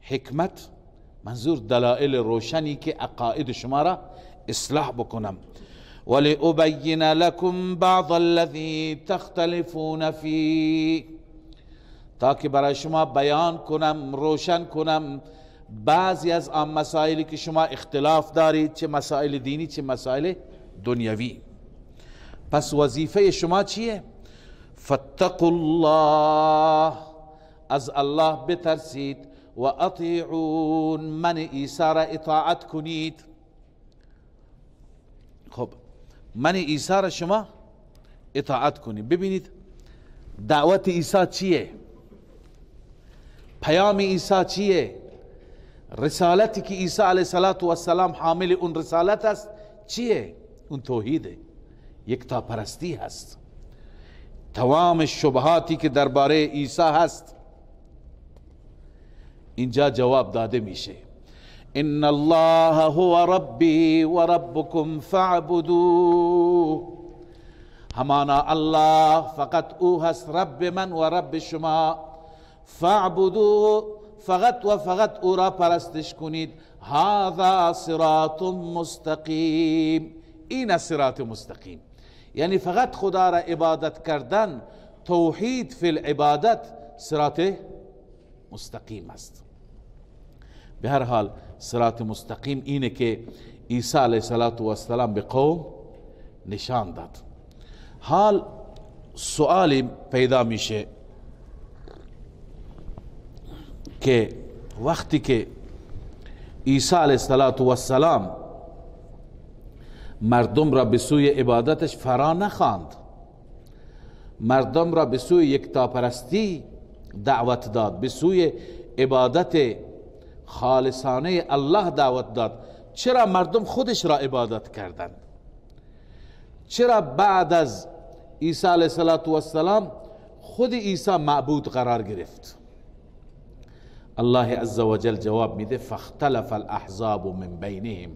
حکمت منظور دلائل روشنی که عقاید شما را اصلاح بکنم. ولأبین لكم بعض الذی تختلفون فی، تاکه برای شما بیان کنم، روشن کنم بعضی از آن مسائلی که شما اختلاف دارید، چه مسائل دینی چه مسائل دنیوی. پس وظیفه شما چیه؟ فاتقوا الله، از الله بترسید، و اطیعون، من عیسی را اطاعت کنید. خب من عیسی را شما اطاعت کنید. ببینید دعوت عیسی چیه، پیام عیسی چیه، رسالتی که عیسی علیه السلام حامل اون رسالت است چیه؟ اون توحیده، یکتاپرستی هست. تمام شبهاتی که درباره عیسی هست اینجا جواب داده میشه. ان الله هو ربی و ربکم فاعبدوه، همانا الله فقط او هست رب من و رب شما. فاعبدوه، فقط و فقط او را پرستش کنید. هذا صراط مستقیم، این صراط مستقیم، یعنی فقط خدا را عبادت کردن، توحید فی العبادت صراط مستقیم است. به هر حال صراط مستقیم اینه که عیسی علیه السلام به قوم نشان داد. حال سوالی پیدا میشه که وقتی که عیسی علیه السلام مردم را به سوی عبادتش فرا نخواند، مردم را به سوی یکتاپرستی دعوت داد، به سوی عبادت خالصانه الله دعوت داد، چرا مردم خودش را عبادت کردند؟ چرا بعد از عیسی علیه السلام خود عیسی معبود قرار گرفت؟ الله عز و جل جواب میده فاختلف الاحزاب من بینهم،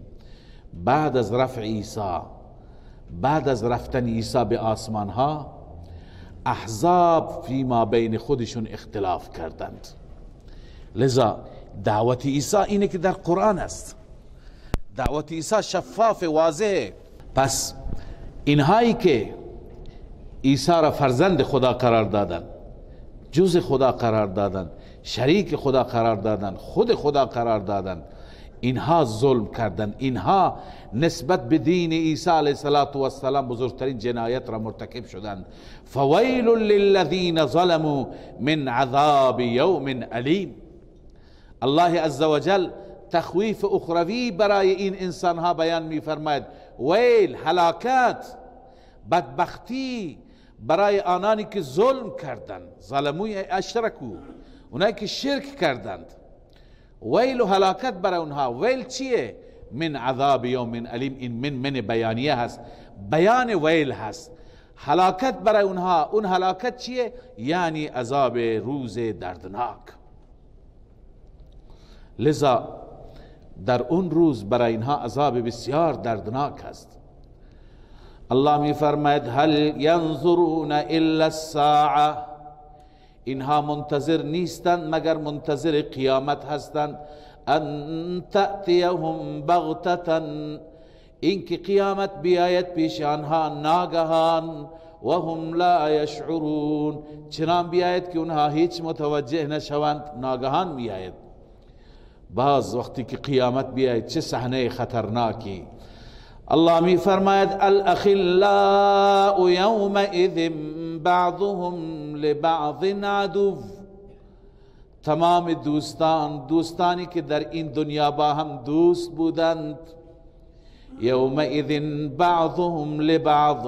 بعد از رفع عیسی، بعد از رفتن عیسی به آسمان ها، احزاب فیما بین خودشون اختلاف کردند. لذا دعوت عیسی اینه که در قرآن است، دعوت عیسی شفاف واضحه. پس اینهایی که عیسی را فرزند خدا قرار دادن، جز خدا قرار دادن، شریک خدا قرار دادن، خود خدا قرار دادن، اینها ظلم کردن، اینها نسبت به دین عیسی علیه السلام بزرگترین جنایت را مرتکب شدند. فویل للذین ظلموا من عذاب یوم علیم. الله عزوجل تخویف اخروی برای این انسان ها بیان می فرماید. ویل، هلاکت، بدبختی برای آنانی که ظلم کردند. ظلموی اشرکو، اونایی که شرک کردند. ویل و هلاکت برای اونها. ویل چیه؟ من عذاب یوم علیم. این من بیانیه هست، بیان ویل هست. هلاکت برای اونها، اون هلاکت چیه؟ یعنی عذاب روز دردناک. لذا در اون روز برای اینها عذاب بسیار دردناک است. الله می فرماید هل ینظرون الا الساعه، اینها منتظر نیستند مگر منتظر قیامت هستند. ان تأتیهم بغتة، اینکه قیامت بیاید پیش آنها ناگهان. و هم لا یشعرون، چنان بیاید که اونها هیچ متوجه نشوند. ناگهان میآید. باز وقتی که قیامت بیاید چه صحنه خطرناکی. الله می فرماید الاخلاء یومئذ بعضهم لبعض عدو، تمام دوستانی که در این دنیا با هم دوست بودند، یومئذ بعضهم لبعض،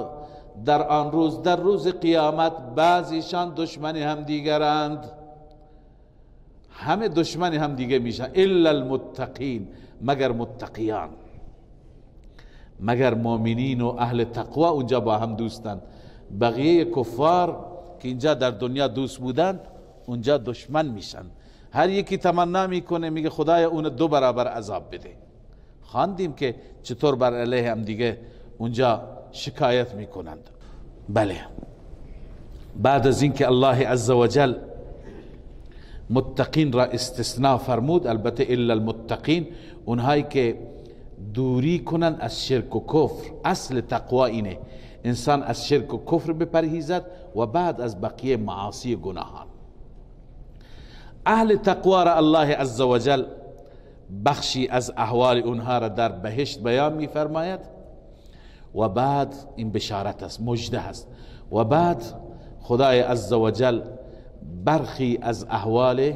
در آن روز، در روز قیامت، بعضیشان دشمن هم دیگرند. همه دشمن هم دیگه میشن. الا المتقین، مگر متقیان، مگر مؤمنین و اهل تقوا اونجا با هم دوستند. بقیه کفار که اینجا در دنیا دوست بودند اونجا دشمن میشن. هر یکی تمنا میکنه، میگه خدایا اون 2 برابر عذاب بده. خواندیم که چطور بر علیه هم دیگه اونجا شکایت میکنند. بله، بعد از اینکه الله عزوجل متقین را استثناء فرمود، البته الا المتقین، اونهایی که دوری کنند از شرک و کفر. اصل تقوا اینه انسان از شرک و کفر بپرهیزد و بعد از بقیه معاصی گناهان. اهل تقوا را الله عزوجل بخشی از احوال اونها را در بهشت بیان می فرماید و بعد این بشارت است، مژده است. و بعد خدای عزوجل برخی از احوال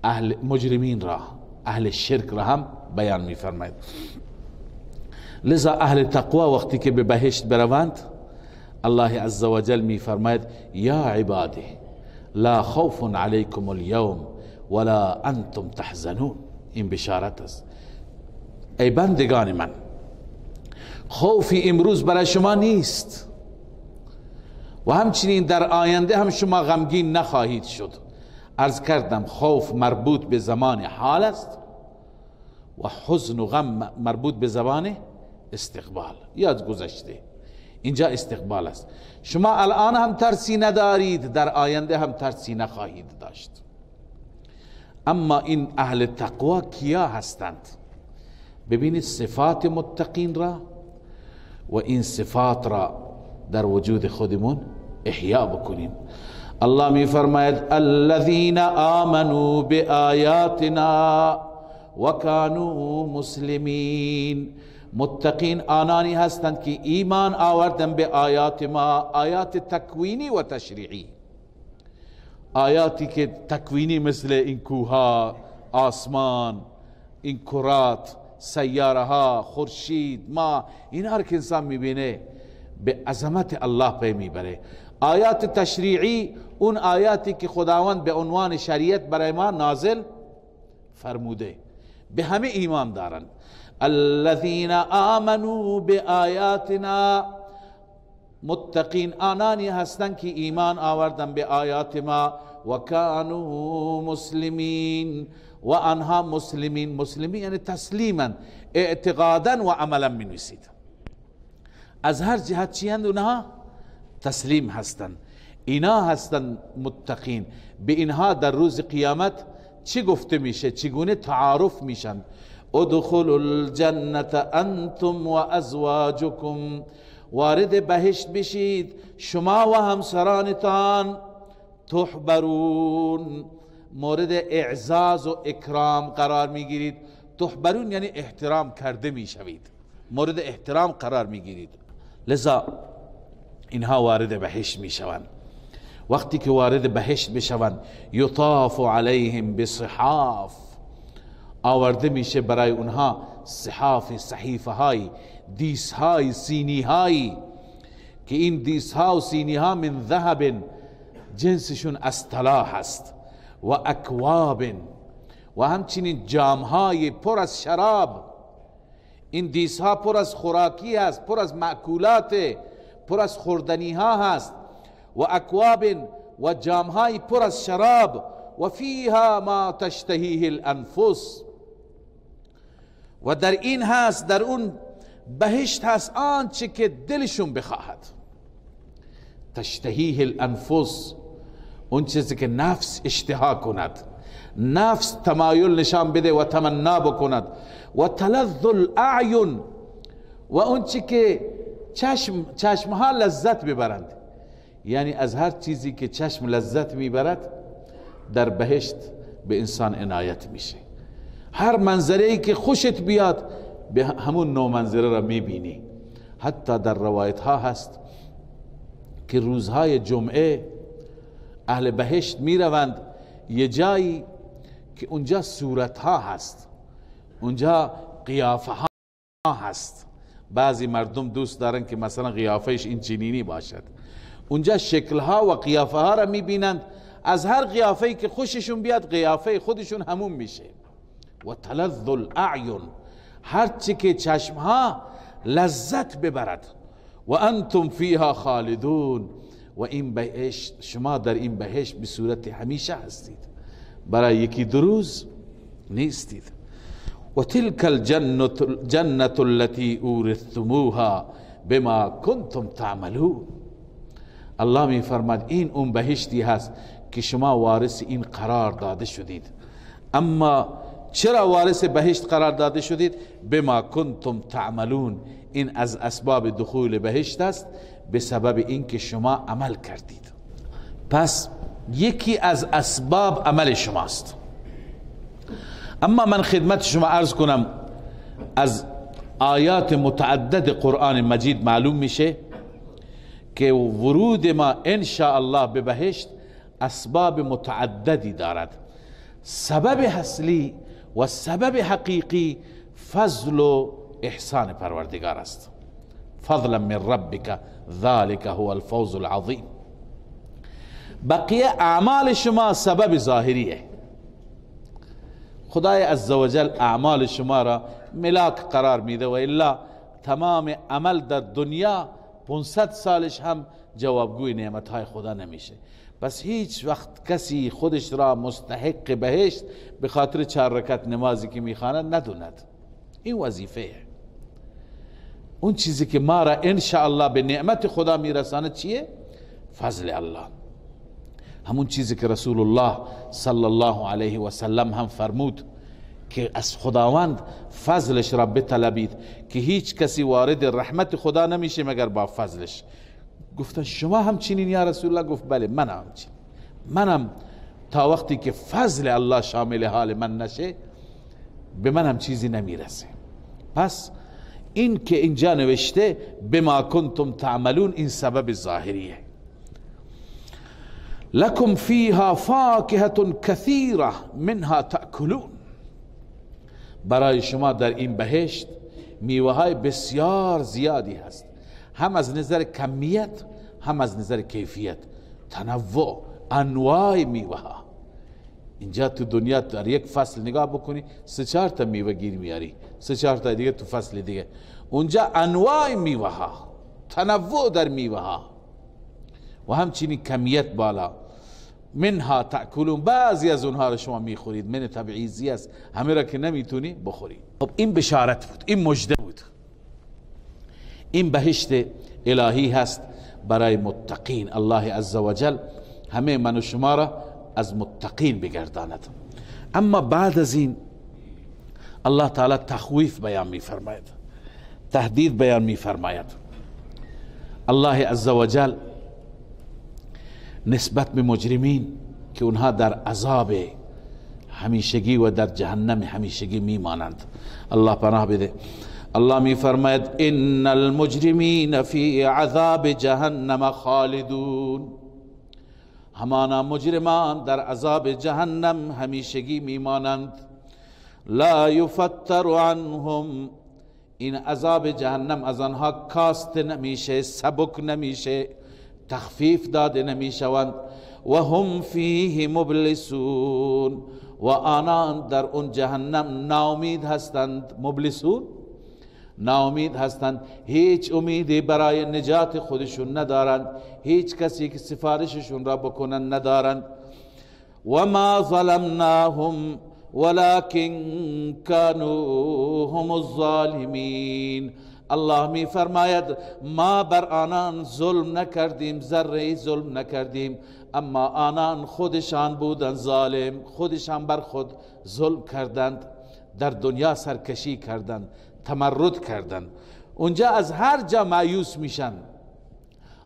اهل مجرمین را، اهل شرک را هم بیان می فرماید. لذا اهل تقوا وقتی که به بهشت بروند، الله عزوجل می فرماید یا عبادی لا خوف علیکم اليوم ولا انتم تحزنون. این بشارت است. ای بندگان من، خوفی امروز برای شما نیست و همچنین در آینده هم شما غمگین نخواهید شد. عرض کردم خوف مربوط به زمان حال است و حزن و غم مربوط به زمان استقبال یا گذشته. اینجا استقبال است. شما الان هم ترسی ندارید، در آینده هم ترسی نخواهید داشت. اما این اهل تقوا کیا هستند؟ ببینید صفات متقین را و این صفات را در وجود خودمون احیا بکنیم. الله می فرماید الذین آمنوا بآیاتنا و کانوا مسلمین. متقین آنانی هستند که ایمان آوردن به آیات ما، آیات تکوینی و تشریعی. آیاتی که تکوینی مثل این کوها، آسمان، این کرات، سیاره ها، خورشید، ما، این هر که انسان میبینه به عظمت الله پی میبره. آیات تشریعی اون آیاتی که خداوند به عنوان شریعت برای ما نازل فرموده، به همه ایمان دارن. الذين آمنوا بآیاتنا، متقین آنانی هستند که ایمان آوردن به آیات ما و کانوا مسلمین، و آنها مسلمین. مسلمین یعنی تسلیما، اعتقادا و عملا می نویسید. از هر جهت چی هستند؟ اونها تسلیم هستند، اینا هستن متقین. به اینها در روز قیامت چی گفته میشه؟ چگونه تعارف میشن؟ ادخلوا الجنة انتم و ازواجکم، وارد بهشت بشید شما و همسرانتان، تحبرون، مورد اعزاز و اکرام قرار میگیرید. تحبرون یعنی احترام کرده میشوید، مورد احترام قرار میگیرید. لذا اینها وارد بهشت میشوند. وقتی که وارد بهشت بشوند، یطاف علیهم بصحاف، آورده میشه برای اونها صحاف، صحیفه های، دیس های، سینی های، که این دیس ها و سینی ها من ذهب، جنسشون از طلا هست، و اکواب، و همچنین جام های پر از شراب. این دیس ها پر از خوراکی هست، پر از مأکولات، پر از خوردنی ها هست، و اکواب و جام های پر از شراب، و فیها ما تشتهیه الانفس، و در این هست، در اون بهشت هست آنچه که دلشون بخواهد. تشتهیه الانفس، اون چیزی که نفس اشتها کند، نفس تمایل نشان بده و تمنا بکند. و تلذ الاعین، و اون چی که چشمها لذت ببرند، یعنی از هر چیزی که چشم لذت میبرد در بهشت به انسان عنایت میشه. هر منظره‌ای که خوشت بیاد به همون نوع منظره را میبینی. حتی در روایت ها هست که روزهای جمعه اهل بهشت میروند یه جایی که اونجا صورت ها هست، اونجا قیافه ها هست. بعضی مردم دوست دارن که مثلا قیافهش این چنینی باشد. اونجا شکل ها و قیافه ها را میبینند، از هر قیافه‌ای که خوششون بیاد قیافه خودشون همون میشه. و تلذ الاعین، هر چی که چشم ها لذت ببرد. و انتم فیها خالدون، و این بهشت، شما در این بهشت به صورت همیشه هستید، برای یکی دو روز نیستید. و تلک الجنة التي اورثتموها بما کنتم تعملون. الله می فرماد این اون بهشتی هست که شما وارث این قرار داده شدید. اما چرا وارث بهشت قرار داده شدید؟ بما کنتم تعملون، این از اسباب دخول بهشت است، به سبب این که شما عمل کردید. پس یکی از اسباب عمل شماست. اما من خدمت شما عرض کنم، از آیات متعدد قرآن مجید معلوم میشه که ورود ما ان شاء الله به بهشت اسباب متعددی دارد. سبب اصلی و سبب حقیقی فضل و احسان پروردگار است. فضلا من ربک ذلك هو الفوز العظیم. بقیه اعمال شما سبب ظاهریه. خدای عزوجل اعمال شما را ملاک قرار میده، و الا تمام عمل در دنیا 500 سالش هم جوابگوی نعمتهای خدا نمیشه. پس هیچ وقت کسی خودش را مستحق بهشت به خاطر 4 رکعت نمازی که میخواند ندوند. این وظیفه. اون چیزی که ما را ان شاء الله به نعمت خدا میرساند چیه؟ فضل الله. همون چیزی که رسول الله صلی الله علیه و سلم هم فرمود که از خداوند فضلش را بطلبید، که هیچ کسی وارد رحمت خدا نمیشه مگر با فضلش. گفتن شما همچنین یا رسول الله؟ گفت بله من همچنین. منم تا وقتی که فضل الله شامل حال من نشه به منم چیزی نمیرسه. پس این که اینجا نوشته بما کنتم تعملون، این سبب ظاهریه. لکم فیها فاکهة کثیره منها تأکلون، برای شما در این بهشت میوه های بسیار زیادی هست، هم از نظر کمیت هم از نظر کیفیت. تنوع، انواع میوه ها. اینجا تو دنیا در یک فصل نگاه بکنی 3-4 تا میوه گیر میاری، 3-4 تا دیگه تو فصل دیگه. اونجا انواع میوه ها، تنوع در میوه ها، و همچنین کمیت بالا. منها تأکلون، بعضی از اونها رو شما میخورید. من تبعیضی است، همه را که نمیتونی بخورید. خب این بشارت بود، این مژده بود. این بهشت الهی هست برای متقین. الله عزوجل همه من و شما را از متقین بگرداند. اما بعد از این الله تعالی تخویف بیان می فرماید، تهدید بیان می فرماید. الله عزوجل نسبت به مجرمین که اونها در عذاب همیشگی و در جهنم همیشگی میمانند الله پناه بده. الله می فرماید ان المجرمین فی عذاب جهنم خالدون، همانا مجرمان در عذاب جهنم همیشگی میمانند. لا یفتر عنهم، این عذاب جهنم از آنها کاست نمیشه، سبک نمیشه، تخفیف داده نمیشوند. و هم فیه مبلسون، و آنان در اون جهنم ناامید هستند. مبلسون ناامید هستند، هیچ امیدی برای نجات خودشون ندارند، هیچ کسی که سفارششون را بکنن ندارند. و ما ظلمناهم ولكن كانوا هم الظالمین، الله می فرماید ما بر آنان ظلم نکردیم، ذره ظلم نکردیم، اما آنان خودشان بودند ظالم، خودشان بر خود ظلم کردند، در دنیا سرکشی کردند، تمرد کردند. اونجا از هر جا مایوس میشن،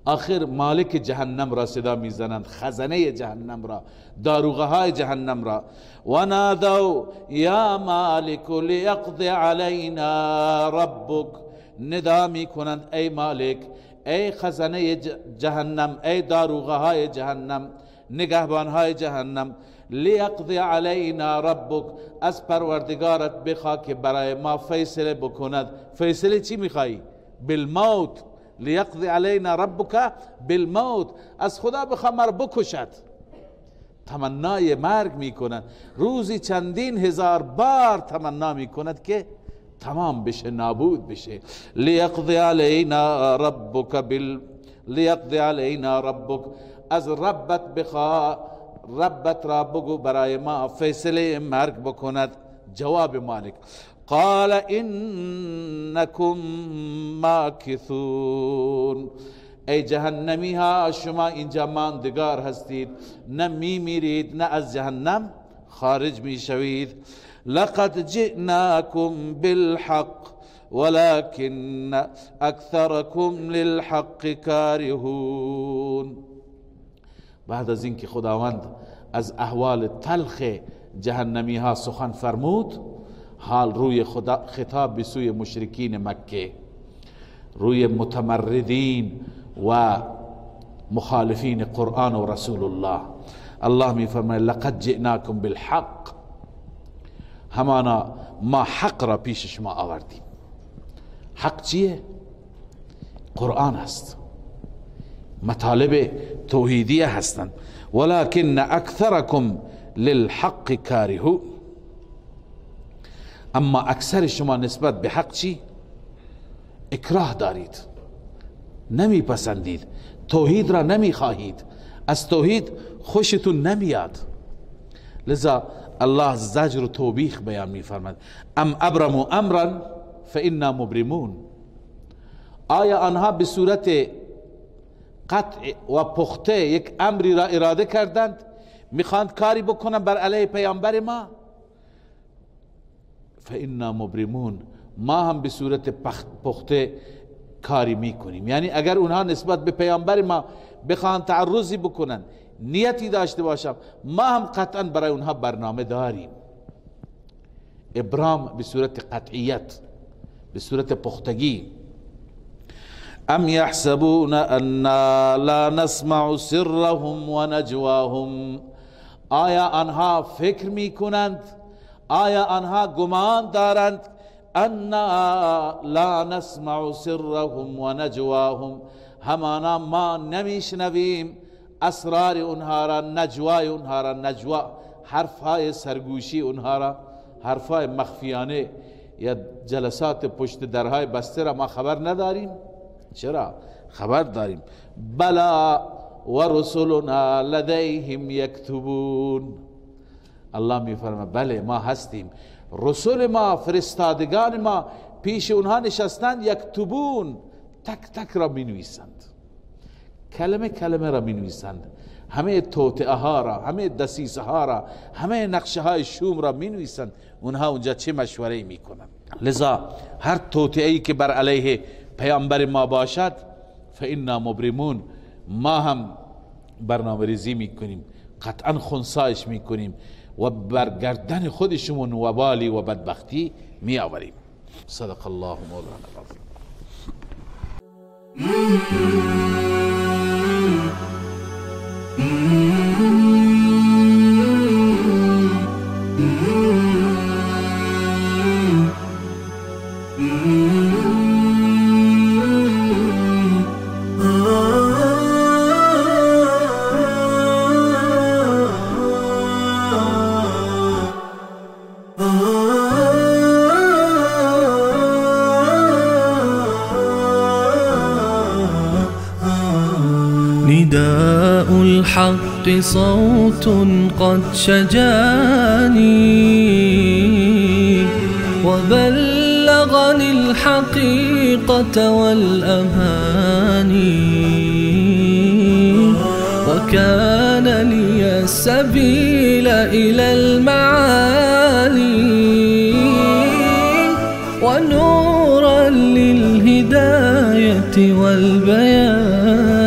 آخر مالک جهنم را صدا میزنند، خزنه جهنم را، داروغه های جهنم را. و نادوا یا مالک لیقضی علینا ربک، ندا میکنند ای مالک، ای خزنه جهنم، ای داروغه های جهنم، نگهبان های جهنم، لیقضی علینا ربک، از پروردگارت بخوا که برای ما فیصله بکند. فیصله چی میخوایی؟ بالموت. لیقضی علینا ربک بالموت، از خدا بخوا مر بکشد. تمنای مرگ میکنند، روزی چندین هزار بار تمنا میکند که تمام بشه، نابود بشه. لیقضی علینا ربک لیقضی علینا ربک، از ربت بخوا، ربت را بگو برای ما فیصله مرگ بکند. جواب مالک قال انکم ماکثون، ای جهنمی ها شما اینجا ماندگار هستید، نه میمیرید نه از جهنم خارج میشوید. لقد جئناکم بالحق ولكن اکثرکم للحق کارهون. بعد از اینکه خداوند از احوال تلخ جهنمی ها سخن فرمود، حال روی خطاب به سوی مشرکین مکه، روی متمردین و مخالفین قرآن و رسول الله، الله می فرماید لقد جئناکم بالحق، همانا ما حق را پیش شما آوردیم. حق چیه؟ قرآن است، مطالب توحیدیه هستند. ولكن اکثرکم للحق کارهون، اما اکثر شما نسبت به حق چی؟ اکراه دارید، نمی پسندید، توحید را نمی خواهید، از توحید خوشتون نمیاد. لذا الله زجر و توبیخ بیان می فرماید ام ابرموا امرا فانا مبرمون، آیا آنها به صورت قطع و پخته یک امری را اراده کردند، میخواند کاری بکنند بر علیه پیامبر ما؟ فانا مبرمون، ما هم به صورت پخته کاری میکنیم. یعنی اگر اونها نسبت به پیامبر ما بخواند تعرضی بکنن، نیتی داشته باشم، ما هم قطعا برای اونها برنامه داریم. ابرام به صورت قطعیت، به صورت پختگی. ام یحسبون انا لا نسمع سرهم و نجواهم، آیا آنها فکر میکنند، آیا آنها گمان دارند انا لا نسمع سرهم و نجواهم، همانا ما نمیشنویم اسرار اونها را، نجوای اونها را، نجوا حرفهای سرگوشی اونها را، حرفهای مخفیانه یا جلسات پشت درهای بسته را ما خبر نداریم؟ چرا خبر داریم. بلا و رسولنا لدیهم یکتبون، الله می فرماید بله ما هستیم، رسول ما، فرستادگان ما پیش اونها نشستند، یکتبون، تک تک را می نویسند. کلمه کلمه را می نویسند، همه توطئه ها را، همه دسیسه ها را، همه نقشه های شوم را می نویسند. اونها اونجا چه مشوره می کنند؟ لذا هر توطئه ای که بر علیه پیامبر ما باشد فإنا مبرمون، ما هم برنامه ریزی می کنیم، قطعا خنثیش می کنیم و بر گردن خودشون وبالی و بدبختی می آوریم. صدق الله مولانا العظیم. نداء الحق صوت قد شجاني وبلغني الحقيقة والأماني، وكان لي السبيل إلى المعالي ونورا للهداية والبيان.